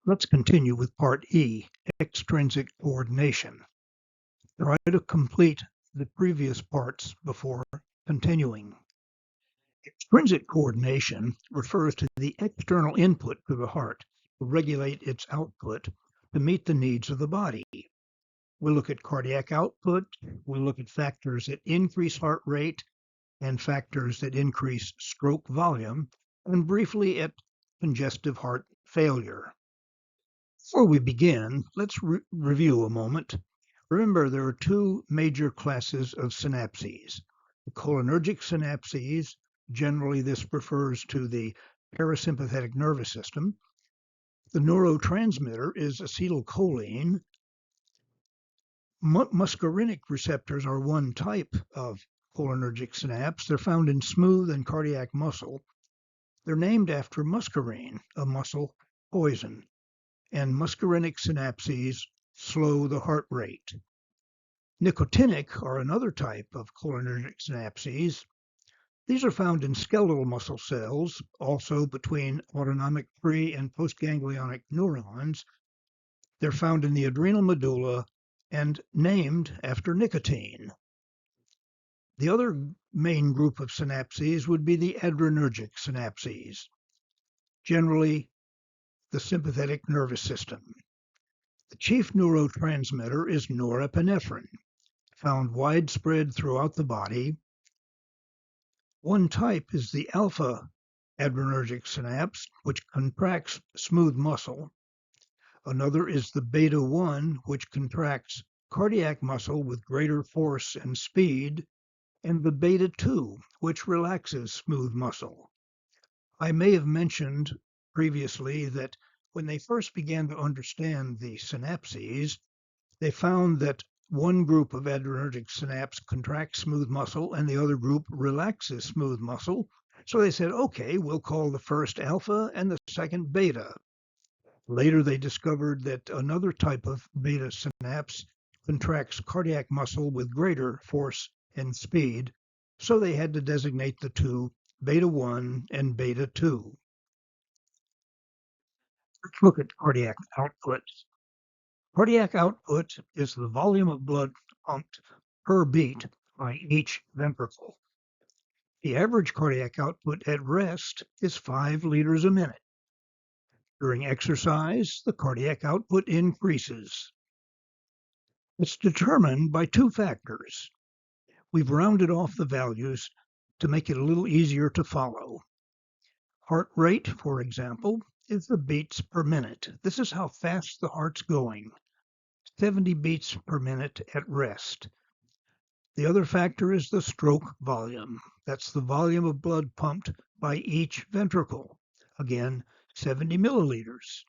Let's continue with Part E, extrinsic coordination. Try to complete the previous parts before continuing. Extrinsic coordination refers to the external input to the heart to regulate its output to meet the needs of the body. We'll look at cardiac output, we'll look at factors that increase heart rate and factors that increase stroke volume, and briefly at congestive heart failure. Before we begin, let's review a moment. Remember, there are two major classes of synapses. The cholinergic synapses, generally this refers to the parasympathetic nervous system. The neurotransmitter is acetylcholine. Muscarinic receptors are one type of cholinergic synapse. They're found in smooth and cardiac muscle. They're named after muscarine, a muscle poison, and muscarinic synapses slow the heart rate. Nicotinic are another type of cholinergic synapses. These are found in skeletal muscle cells, also between autonomic pre- and postganglionic neurons. They're found in the adrenal medulla and named after nicotine. The other main group of synapses would be the adrenergic synapses, generally the sympathetic nervous system. The chief neurotransmitter is norepinephrine, found widespread throughout the body. One type is the alpha adrenergic synapse, which contracts smooth muscle. Another is the beta 1, which contracts cardiac muscle with greater force and speed, and the beta 2, which relaxes smooth muscle. I may have mentioned previously that when they first began to understand the synapses, they found that one group of adrenergic synapse contracts smooth muscle and the other group relaxes smooth muscle. So they said, okay, we'll call the first alpha and the second beta. Later, they discovered that another type of beta synapse contracts cardiac muscle with greater force and speed, so they had to designate the two beta 1 and beta 2. Let's look at cardiac output. Cardiac output is the volume of blood pumped per beat by each ventricle. The average cardiac output at rest is 5 liters a minute. During exercise, the cardiac output increases. It's determined by two factors. We've rounded off the values to make it a little easier to follow. Heart rate, for example, is the beats per minute. This is how fast the heart's going. 70 beats per minute at rest. The other factor is the stroke volume. That's the volume of blood pumped by each ventricle. Again, 70 milliliters.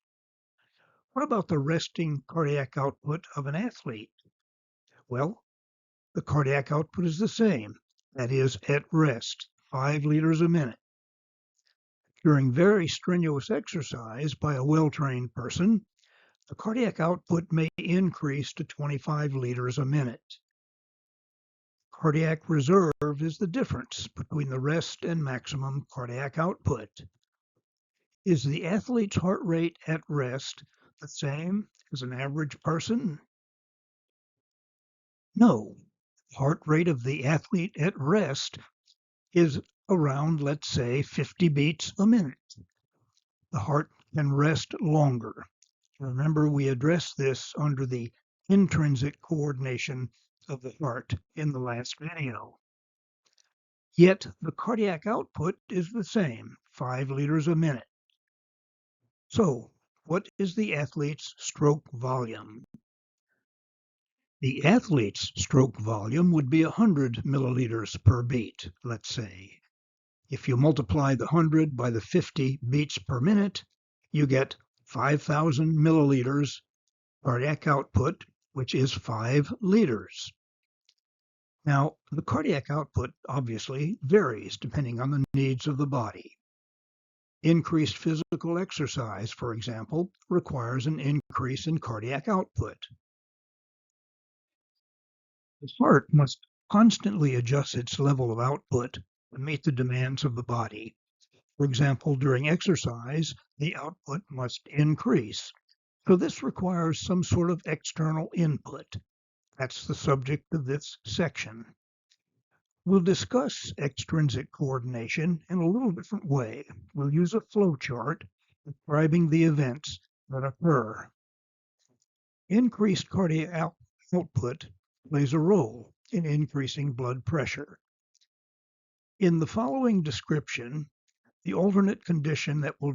What about the resting cardiac output of an athlete? Well, the cardiac output is the same. That is, at rest, 5 liters a minute. During very strenuous exercise by a well-trained person, the cardiac output may increase to 25 liters a minute. Cardiac reserve is the difference between the rest and maximum cardiac output. Is the athlete's heart rate at rest the same as an average person? No. The heart rate of the athlete at rest is around, let's say, 50 beats a minute. The heart can rest longer. Remember, we addressed this under the intrinsic coordination of the heart in the last video. Yet the cardiac output is the same, 5 liters a minute. So, what is the athlete's stroke volume? The athlete's stroke volume would be 100 milliliters per beat, let's say. If you multiply the 100 by the 50 beats per minute, you get 5,000 milliliters cardiac output, which is 5 liters. Now, the cardiac output obviously varies depending on the needs of the body. Increased physical exercise, for example, requires an increase in cardiac output. The heart must constantly adjust its level of output to meet the demands of the body. For example, during exercise, the output must increase. So this requires some sort of external input. That's the subject of this section. We'll discuss extrinsic coordination in a little different way. We'll use a flow chart describing the events that occur. Increased cardiac output plays a role in increasing blood pressure. In the following description, the alternate condition that will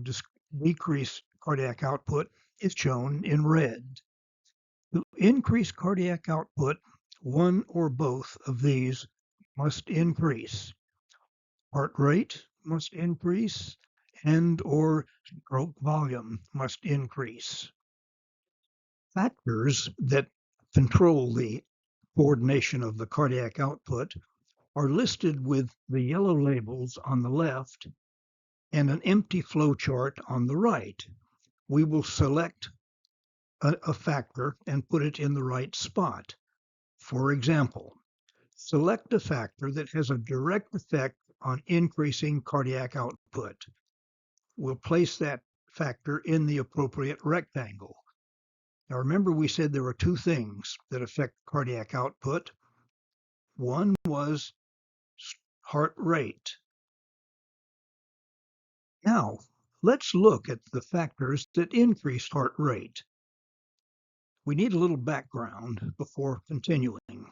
decrease cardiac output is shown in red. To increase cardiac output, one or both of these must increase. Heart rate must increase and/or stroke volume must increase. Factors that control the coordination of the cardiac output are listed with the yellow labels on the left and an empty flow chart on the right. We will select a factor and put it in the right spot. For example, select a factor that has a direct effect on increasing cardiac output. We'll place that factor in the appropriate rectangle. Now remember, we said there were two things that affect cardiac output. One was heart rate. Now, let's look at the factors that increase heart rate. We need a little background before continuing. The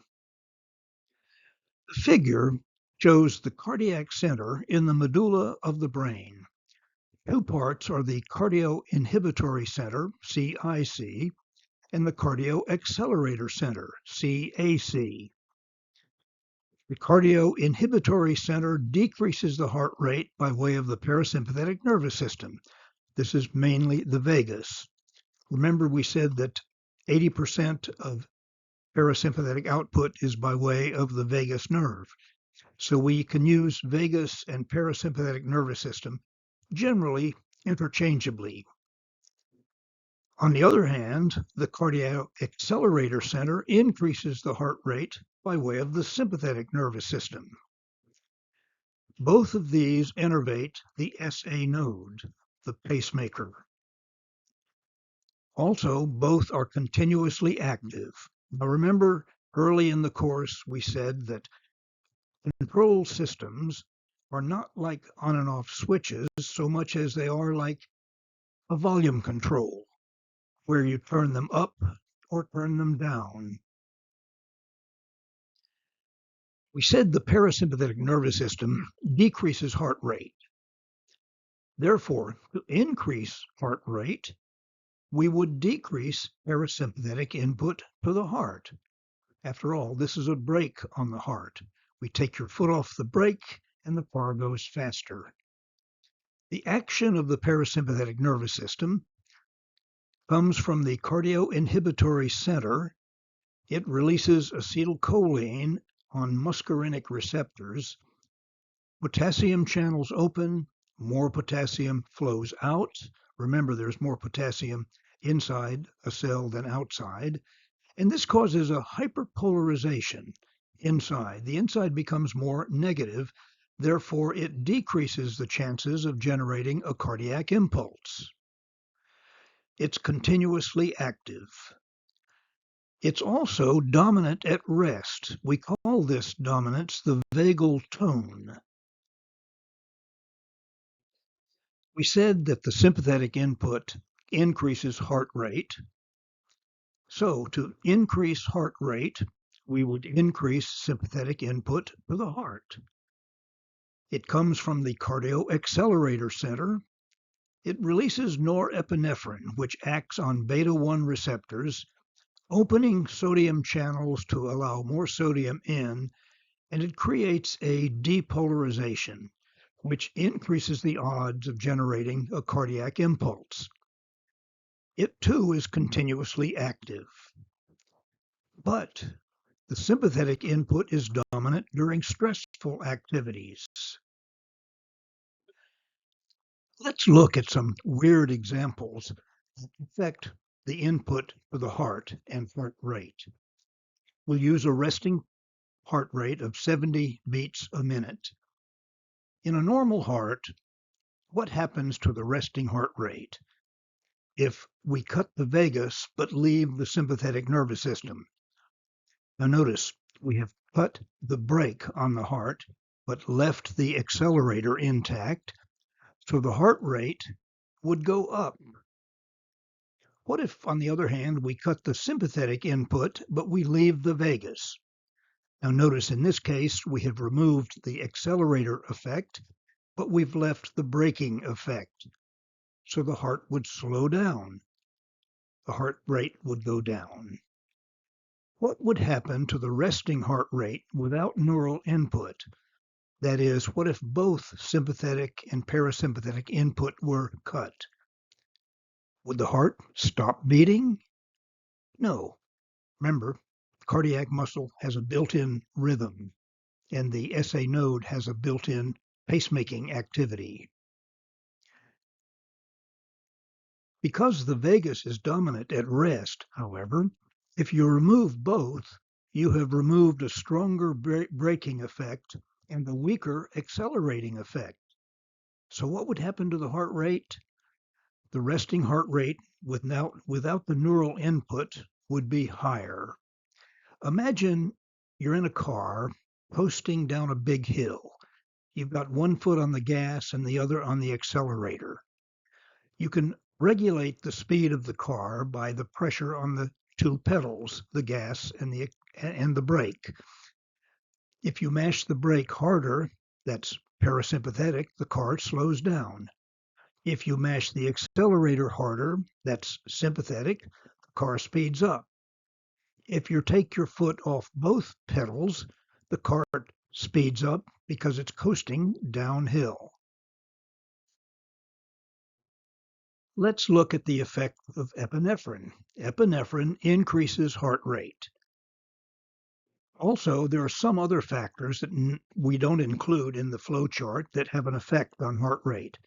figure shows the cardiac center in the medulla of the brain. Two parts are the cardioinhibitory center, CIC, and the cardioaccelerator center, CAC. The cardioinhibitory center decreases the heart rate by way of the parasympathetic nervous system. This is mainly the vagus. Remember, we said that 80% of parasympathetic output is by way of the vagus nerve. So we can use vagus and parasympathetic nervous system generally interchangeably. On the other hand, the cardioaccelerator center increases the heart rate by way of the sympathetic nervous system. Both of these innervate the SA node, the pacemaker. Also, both are continuously active. Now remember, early in the course, we said that control systems are not like on and off switches so much as they are like a volume control, where you turn them up or turn them down. We said the parasympathetic nervous system decreases heart rate. Therefore, to increase heart rate, we would decrease parasympathetic input to the heart. After all, this is a brake on the heart. We take your foot off the brake and the car goes faster. The action of the parasympathetic nervous system comes from the cardioinhibitory center. It releases acetylcholine on muscarinic receptors. Potassium channels open, more potassium flows out. Remember, there's more potassium inside a cell than outside. And this causes a hyperpolarization inside. The inside becomes more negative. Therefore, it decreases the chances of generating a cardiac impulse. It's continuously active. It's also dominant at rest. We call this dominance the vagal tone. We said that the sympathetic input increases heart rate. So to increase heart rate, we would increase sympathetic input to the heart. It comes from the cardioaccelerator center. It releases norepinephrine, which acts on beta-1 receptors, opening sodium channels to allow more sodium in, and it creates a depolarization, which increases the odds of generating a cardiac impulse. It too is continuously active. But the sympathetic input is dominant during stressful activities. Let's look at some weird examples that affect the input to the heart and heart rate. We'll use a resting heart rate of 70 beats a minute. In a normal heart, what happens to the resting heart rate? if we cut the vagus but leave the sympathetic nervous system. Now notice, we have cut the brake on the heart but left the accelerator intact, so the heart rate would go up. What if, on the other hand, we cut the sympathetic input but we leave the vagus? Now notice, in this case, we have removed the accelerator effect, but we've left the braking effect. So the heart would slow down. The heart rate would go down. What would happen to the resting heart rate without neural input? That is, what if both sympathetic and parasympathetic input were cut? Would the heart stop beating? No. Remember, cardiac muscle has a built-in rhythm, and the SA node has a built-in pacemaking activity. Because the vagus is dominant at rest, however, if you remove both, you have removed a stronger braking effect and a weaker accelerating effect. So what would happen to the heart rate? The resting heart rate without the neural input would be higher. Imagine you're in a car coasting down a big hill. You've got one foot on the gas and the other on the accelerator. You can regulate the speed of the car by the pressure on the two pedals, the gas and the brake. If you mash the brake harder, that's parasympathetic, the car slows down. If you mash the accelerator harder, that's sympathetic, the car speeds up. If you take your foot off both pedals, the car speeds up because it's coasting downhill. Let's look at the effect of epinephrine. Epinephrine increases heart rate. Also, there are some other factors that we don't include in the flow chart that have an effect on heart rate.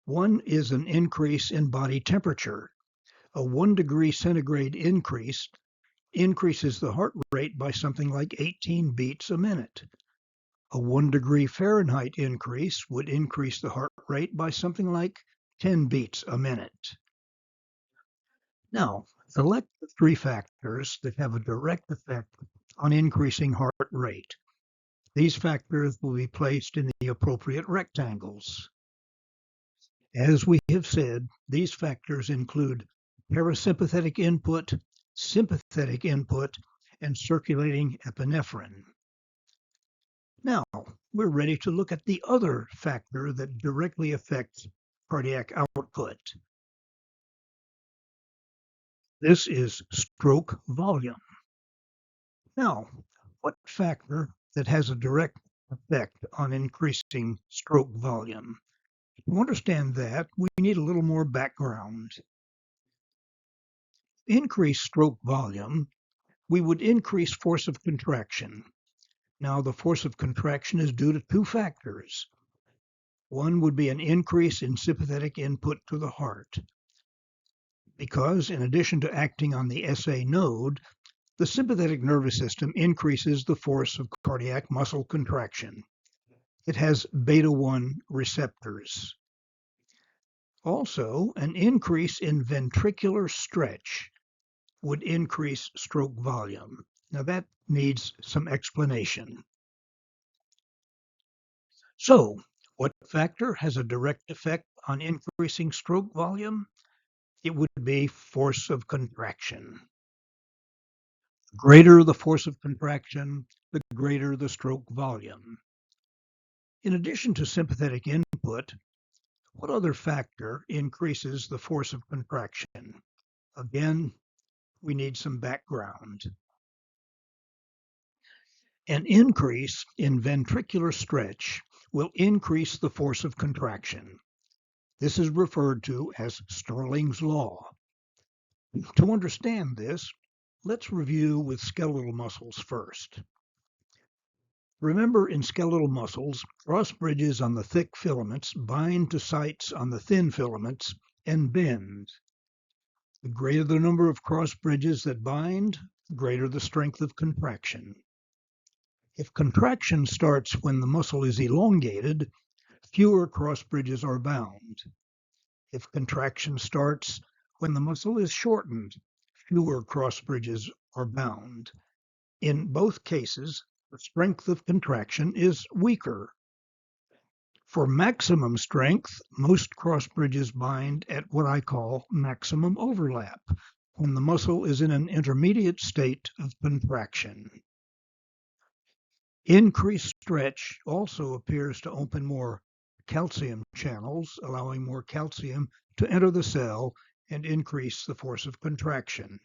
One is an increase in body temperature. A 1 degree centigrade increase increases the heart rate by something like 18 beats a minute. A 1 degree Fahrenheit increase would increase the heart rate by something like 10 beats a minute. Now, select the three factors that have a direct effect on increasing heart rate. These factors will be placed in the appropriate rectangles. As we have said, these factors include parasympathetic input, sympathetic input, and circulating epinephrine. Now, we're ready to look at the other factor that directly affects cardiac output. This is stroke volume. Now, what factor that has a direct effect on increasing stroke volume? To understand that, we need a little more background. Increase stroke volume, we would increase force of contraction. Now, the force of contraction is due to two factors. One would be an increase in sympathetic input to the heart, because in addition to acting on the SA node, the sympathetic nervous system increases the force of cardiac muscle contraction. It has beta-1 receptors. Also, an increase in ventricular stretch would increase stroke volume. Now that needs some explanation. So, what factor has a direct effect on increasing stroke volume? It would be force of contraction. The greater the force of contraction, the greater the stroke volume. In addition to sympathetic input, what other factor increases the force of contraction? Again, we need some background. An increase in ventricular stretch will increase the force of contraction. This is referred to as Starlings Law. To understand this, let's review with skeletal muscles first. Remember, in skeletal muscles, cross bridges on the thick filaments bind to sites on the thin filaments and bend. The greater the number of cross bridges that bind, the greater the strength of contraction. If contraction starts when the muscle is elongated, fewer cross bridges are bound. If contraction starts When the muscle is shortened, fewer cross bridges are bound. In both cases, the strength of contraction is weaker. For maximum strength, most cross bridges bind at what I call maximum overlap, when the muscle is in an intermediate state of contraction. Increased stretch also appears to open more calcium channels, allowing more calcium to enter the cell and increase the force of contraction.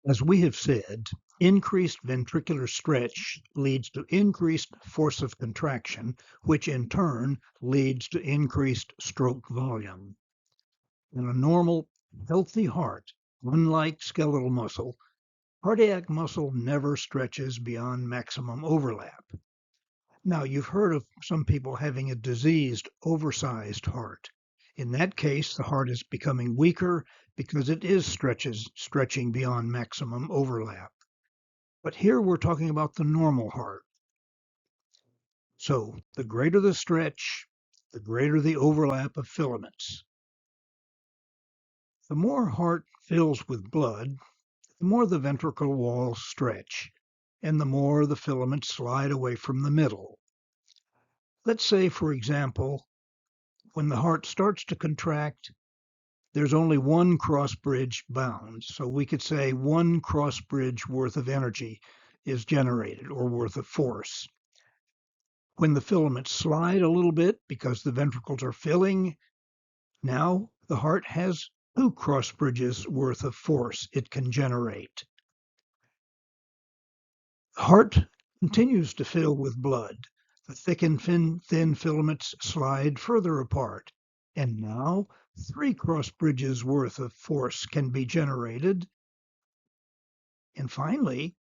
As we have said, increased ventricular stretch leads to increased force of contraction, which in turn leads to increased stroke volume. In a normal, healthy heart, unlike skeletal muscle, cardiac muscle never stretches beyond maximum overlap. Now, you've heard of some people having a diseased, oversized heart. In that case, the heart is becoming weaker because it is stretching beyond maximum overlap. But here we're talking about the normal heart. So the greater the stretch, the greater the overlap of filaments. The more heart fills with blood, the more the ventricle walls stretch, and the more the filaments slide away from the middle. Let's say, for example, when the heart starts to contract, there's only one cross bridge bound. So we could say one cross bridge worth of energy is generated, or worth of force. When the filaments slide a little bit because the ventricles are filling, now the heart has two cross bridges worth of force it can generate. The heart continues to fill with blood. The thick and thin filaments slide further apart, and now three cross bridges worth of force can be generated. And finally,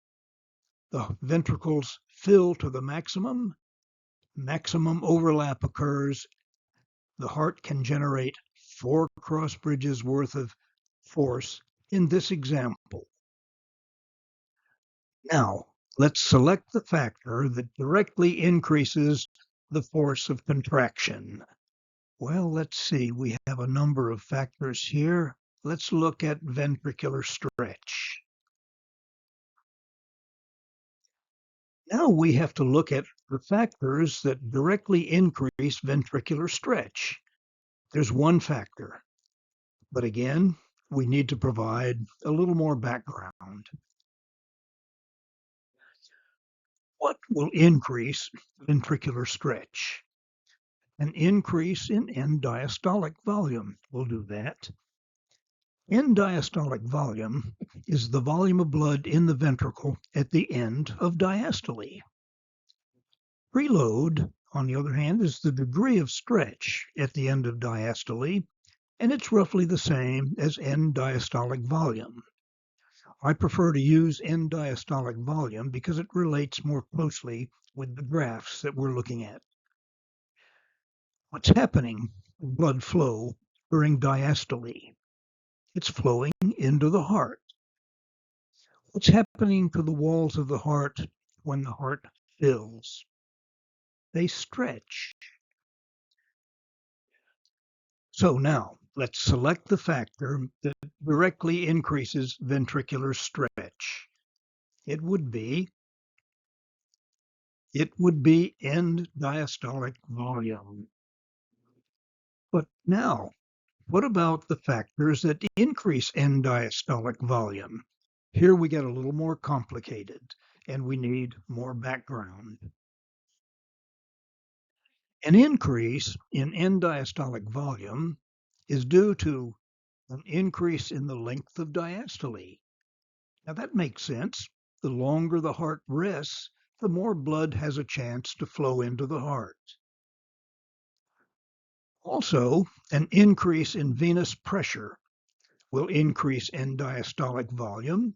the ventricles fill to the maximum overlap occurs. The heart can generate four cross bridges worth of force in this example. Now, let's select the factor that directly increases the force of contraction. Well, let's see. We have a number of factors here. Let's look at ventricular stretch. Now we have to look at the factors that directly increase ventricular stretch. There's one factor, but again, we need to provide a little more background. What will increase ventricular stretch? An increase in end-diastolic volume will do that. End-diastolic volume is the volume of blood in the ventricle at the end of diastole. Preload, on the other hand, is the degree of stretch at the end of diastole, and it's roughly the same as end-diastolic volume. I prefer to use end-diastolic volume because it relates more closely with the graphs that we're looking at. What's happening with blood flow during diastole? It's flowing into the heart. What's happening to the walls of the heart when the heart fills? They stretch. So now, let's select the factor that directly increases ventricular stretch. It would be end-diastolic volume. But now, what about the factors that increase end-diastolic volume? Here we get a little more complicated, and we need more background. An increase in end-diastolic volume is due to an increase in the length of diastole. Now that makes sense. The longer the heart rests, the more blood has a chance to flow into the heart. Also, an increase in venous pressure will increase end-diastolic volume.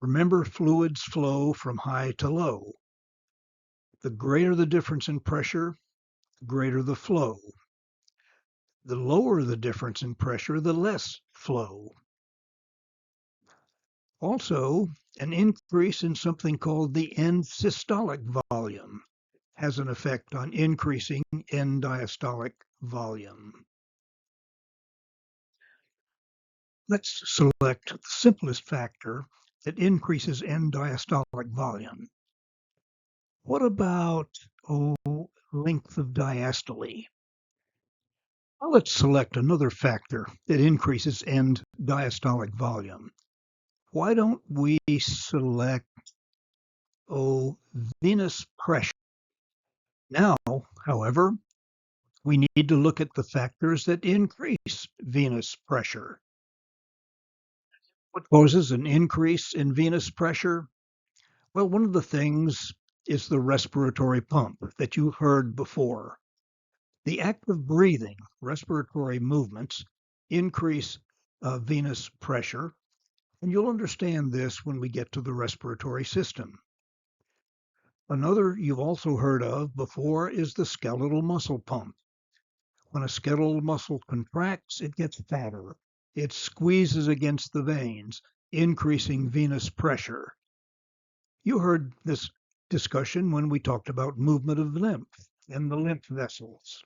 Remember, fluids flow from high to low. The greater the difference in pressure, the greater the flow. The lower the difference in pressure, the less flow. Also, an increase in something called the end-systolic volume has an effect on increasing end-diastolic volume. Let's select the simplest factor that increases end-diastolic volume. What about, length of diastole? Well, let's select another factor that increases end-diastolic volume. Why don't we select, venous pressure? Now, however, we need to look at the factors that increase venous pressure. What causes an increase in venous pressure? Well, one of the things is the respiratory pump that you heard before. The act of breathing, respiratory movements, increase venous pressure, and you'll understand this when we get to the respiratory system. Another you've also heard of before is the skeletal muscle pump. When a skeletal muscle contracts, it gets fatter. It squeezes against the veins, increasing venous pressure. You heard this discussion when we talked about movement of lymph and the lymph vessels.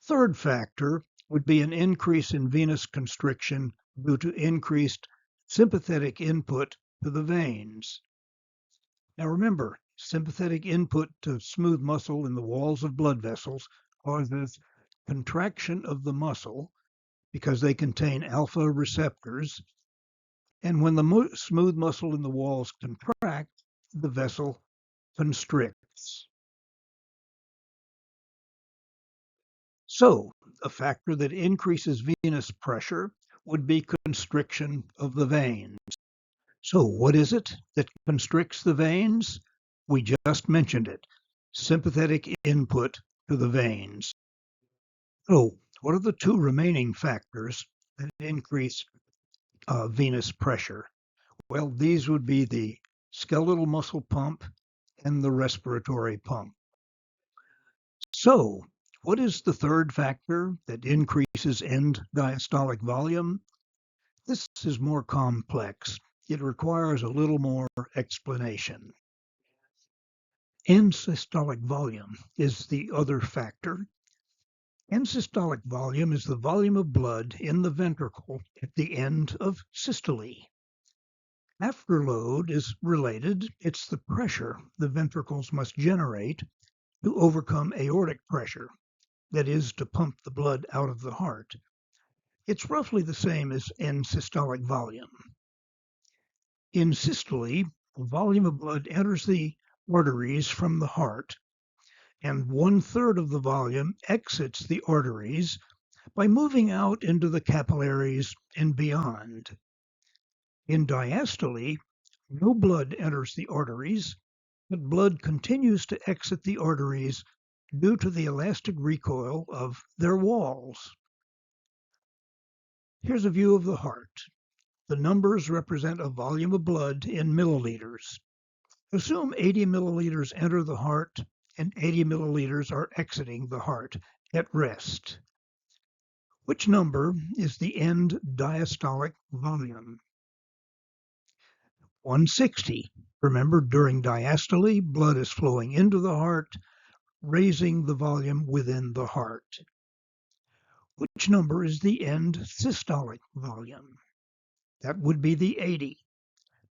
Third factor would be an increase in venous constriction due to increased sympathetic input to the veins. Now remember, sympathetic input to smooth muscle in the walls of blood vessels causes contraction of the muscle because they contain alpha receptors. And when the smooth muscle in the walls contract, the vessel constricts. So, a factor that increases venous pressure would be constriction of the veins. So, what is it that constricts the veins? We just mentioned it, sympathetic input to the veins. So, what are the two remaining factors that increase venous pressure? Well, these would be the skeletal muscle pump and the respiratory pump. So, what is the third factor that increases end-diastolic volume? This is more complex. It requires a little more explanation. End-systolic volume is the other factor. End-systolic volume is the volume of blood in the ventricle at the end of systole. Afterload is related. It's the pressure the ventricles must generate to overcome aortic pressure, that is, to pump the blood out of the heart. It's roughly the same as end-systolic volume. In systole, the volume of blood enters the arteries from the heart, and 1/3 of the volume exits the arteries by moving out into the capillaries and beyond. In diastole, no blood enters the arteries, but blood continues to exit the arteries due to the elastic recoil of their walls. Here's a view of the heart. The numbers represent a volume of blood in milliliters. Assume 80 milliliters enter the heart and 80 milliliters are exiting the heart at rest. Which number is the end-diastolic volume? 160. Remember, during diastole, blood is flowing into the heart, raising the volume within the heart. Which number is the end-systolic volume? That would be the 80.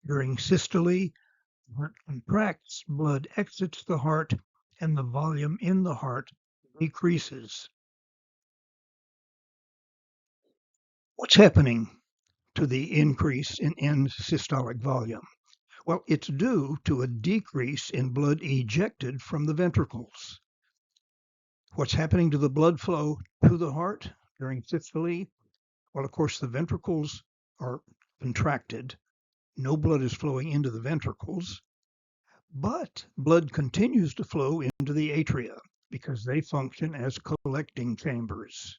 During systole, the heart contracts, blood exits the heart, and the volume in the heart decreases. What's happening to the increase in end-systolic volume? Well, it's due to a decrease in blood ejected from the ventricles. What's happening to the blood flow to the heart during systole? Well, of course, the ventricles are contracted. No blood is flowing into the ventricles, but blood continues to flow into the atria because they function as collecting chambers.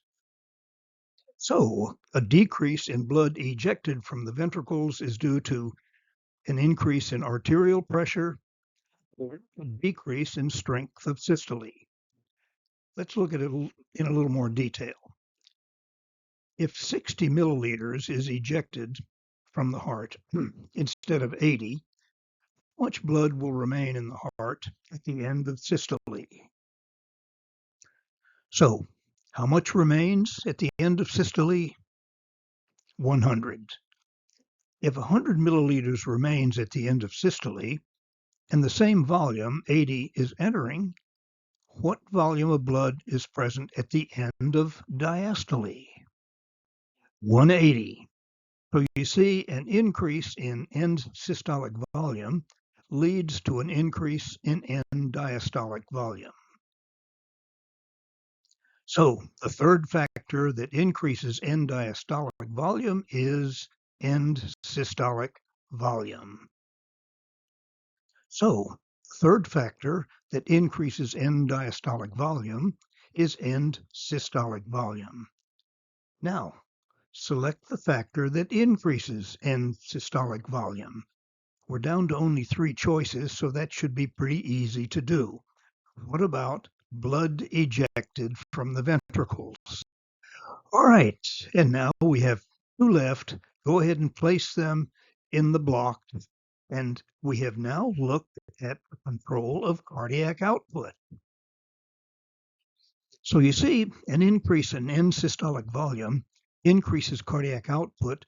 So, a decrease in blood ejected from the ventricles is due to an increase in arterial pressure or a decrease in strength of systole. Let's look at it in a little more detail. If 60 milliliters is ejected from the heart instead of 80, how much blood will remain in the heart at the end of systole? So, how much remains at the end of systole? 100. If 100 milliliters remains at the end of systole and the same volume, 80, is entering, what volume of blood is present at the end of diastole? 180. So you see an increase in end-systolic volume leads to an increase in end-diastolic volume. So the third factor that increases end-diastolic volume is end-systolic volume. So the third factor that increases end-diastolic volume is end-systolic volume. Now, select the factor that increases end-systolic volume. We're down to only 3 choices, so that should be pretty easy to do. What about blood ejected from the ventricles? All right, and now we have 2 left. Go ahead and place them in the block, and we have now looked at the control of cardiac output. So you see, an increase in end-systolic volume increases cardiac output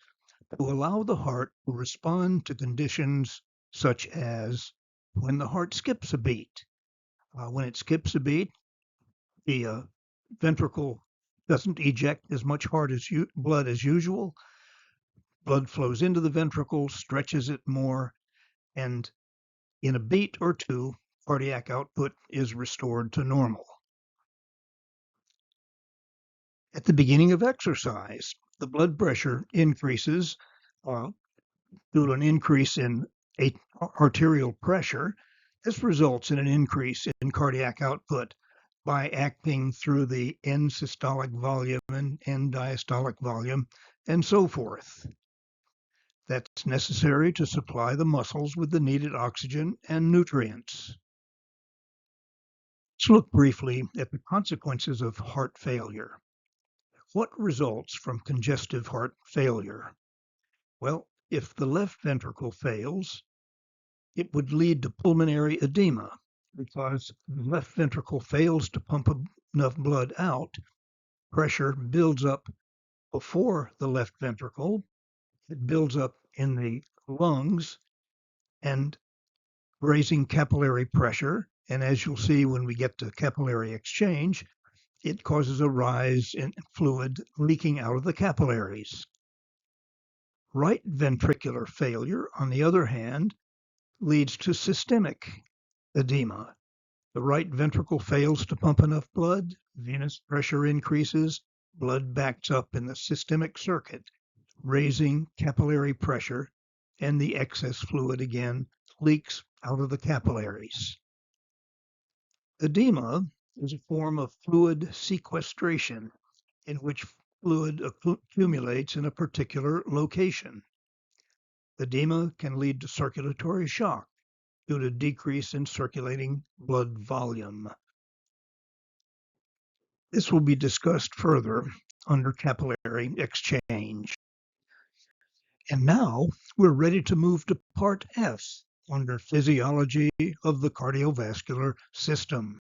to allow the heart to respond to conditions such as when the heart skips a beat. When it skips a beat, the ventricle doesn't eject as much blood as usual. Blood flows into the ventricle, stretches it more, and in a beat or two, cardiac output is restored to normal. At the beginning of exercise, the blood pressure increases due to an increase in arterial pressure. This results in an increase in cardiac output by acting through the end-systolic volume and end-diastolic volume, and so forth. That's necessary to supply the muscles with the needed oxygen and nutrients. Let's look briefly at the consequences of heart failure. What results from congestive heart failure? Well, if the left ventricle fails, it would lead to pulmonary edema because the left ventricle fails to pump enough blood out. Pressure builds up before the left ventricle. It builds up in the lungs and raising capillary pressure. And as you'll see when we get to capillary exchange, it causes a rise in fluid leaking out of the capillaries. Right ventricular failure, on the other hand, leads to systemic edema. The right ventricle fails to pump enough blood, venous pressure increases, blood backs up in the systemic circuit, raising capillary pressure, and the excess fluid again leaks out of the capillaries. Edema is a form of fluid sequestration in which fluid accumulates in a particular location. Edema can lead to circulatory shock due to decrease in circulating blood volume. This will be discussed further under capillary exchange. And now we're ready to move to part F under physiology of the cardiovascular system.